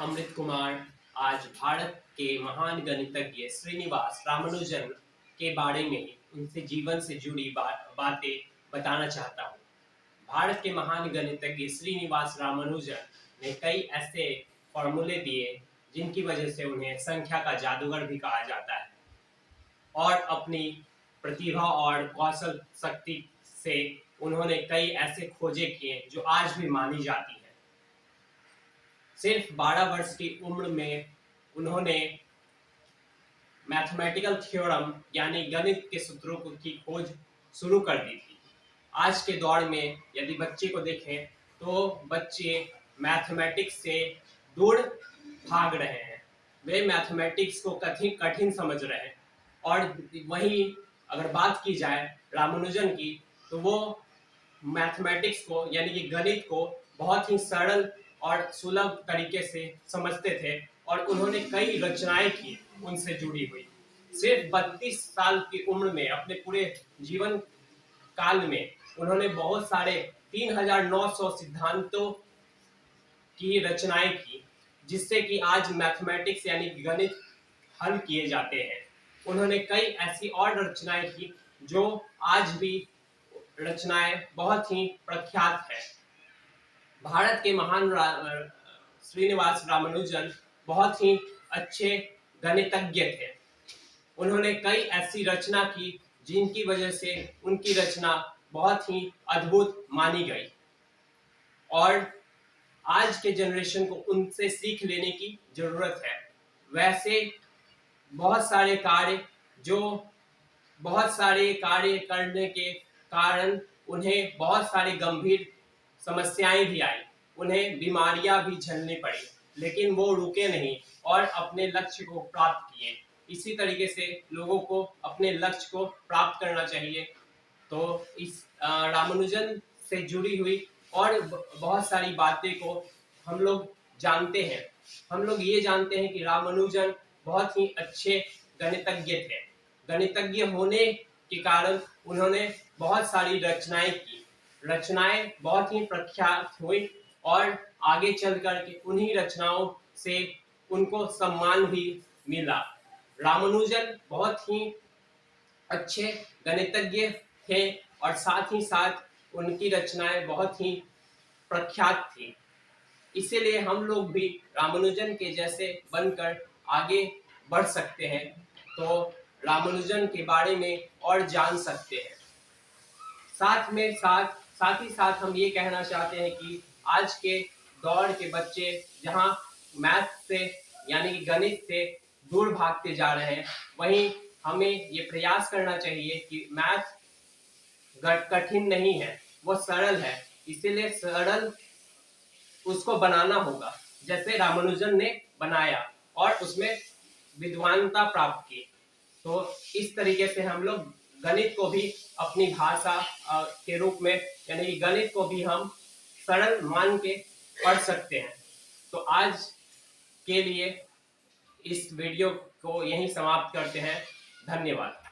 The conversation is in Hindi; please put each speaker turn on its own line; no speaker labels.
अमृत कुमार आज भारत के महान गणितज्ञ श्रीनिवास रामानुजन के बारे में उनसे जीवन से जुड़ी बातें बताना चाहता हूँ। भारत के महान गणितज्ञ श्रीनिवास रामानुजन ने कई ऐसे फॉर्मूले दिए जिनकी वजह से उन्हें संख्या का जादूगर भी कहा जाता है और अपनी प्रतिभा और कौशल शक्ति से उन्होंने कई ऐसे खोजें किए जो आज भी मानी जाती हैं। सिर्फ 12 वर्ष की उम्र में उन्होंने मैथमेटिकल थ्योरम यानी गणित के सूत्रों की खोज शुरू कर दी थी। आज के दौर में यदि बच्चे को देखें तो बच्चे मैथमेटिक्स से दूर भाग रहे हैं, वे मैथमेटिक्स को कठिन समझ रहे हैं। और वहीं अगर बात की जाए रामानुजन की तो वो मैथमेटिक्स को यानी कि गणित को बहुत ही सरल और सुलभ तरीके से समझते थे और उन्होंने कई रचनाएं की उनसे जुड़ी हुई। सिर्फ 32 साल की उम्र में अपने पूरे जीवन काल में उन्होंने बहुत सारे 3900 सिद्धांतों की रचनाएं की, जिससे कि आज मैथमेटिक्स यानी गणित हल किए जाते हैं। उन्होंने कई ऐसी और रचनाएं की जो आज भी रचनाएं बहुत ही प्रख्यात है। भारत के महान श्रीनिवास रामानुजन बहुत ही अच्छे गणितज्ञ थे। उन्होंने कई ऐसी रचना की जिनकी वजह से उनकी रचना बहुत ही अद्भुत मानी गई और आज के जनरेशन को उनसे सीख लेने की जरूरत है। वैसे बहुत सारे कार्य करने के कारण उन्हें बहुत सारी गंभीर समस्याएं भी आई, उन्हें बीमारियां भी झेलनी पड़ी, लेकिन वो रुके नहीं और अपने लक्ष्य को प्राप्त किए। इसी तरीके से लोगों को अपने लक्ष्य को प्राप्त करना चाहिए। तो इस रामानुजन से जुड़ी हुई और बहुत सारी बातें को हम लोग जानते हैं। हम लोग ये जानते हैं कि रामानुजन बहुत ही अच्छे गणितज्ञ थे। गणितज्ञ होने के कारण उन्होंने बहुत सारी रचनाएं बहुत ही प्रख्यात हुई और आगे चल करके उन्हीं रचनाओं से उनको सम्मान भी मिला। रामानुजन बहुत ही अच्छे गणितज्ञ थे और साथ ही साथ उनकी रचनाएं बहुत ही प्रख्यात थी। इसीलिए हम लोग भी रामानुजन के जैसे बनकर आगे बढ़ सकते हैं, तो रामानुजन के बारे में और जान सकते हैं। साथ ही साथ हम ये कहना चाहते हैं कि आज के दौर के बच्चे जहां मैथ से यानी कि गणित से दूर भागते जा रहे हैं, वहीं हमें ये प्रयास करना चाहिए कि मैथ कठिन नहीं है, वो सरल है। इसीलिए सरल उसको बनाना होगा, जैसे रामानुजन ने बनाया और उसमें विद्वानता प्राप्त की। तो इस तरीके से हम लोग गणित को भी अपनी भाषा के रूप में यानी कि गणित को भी हम सरल मान के पढ़ सकते हैं। तो आज के लिए इस वीडियो को यहीं समाप्त करते हैं। धन्यवाद।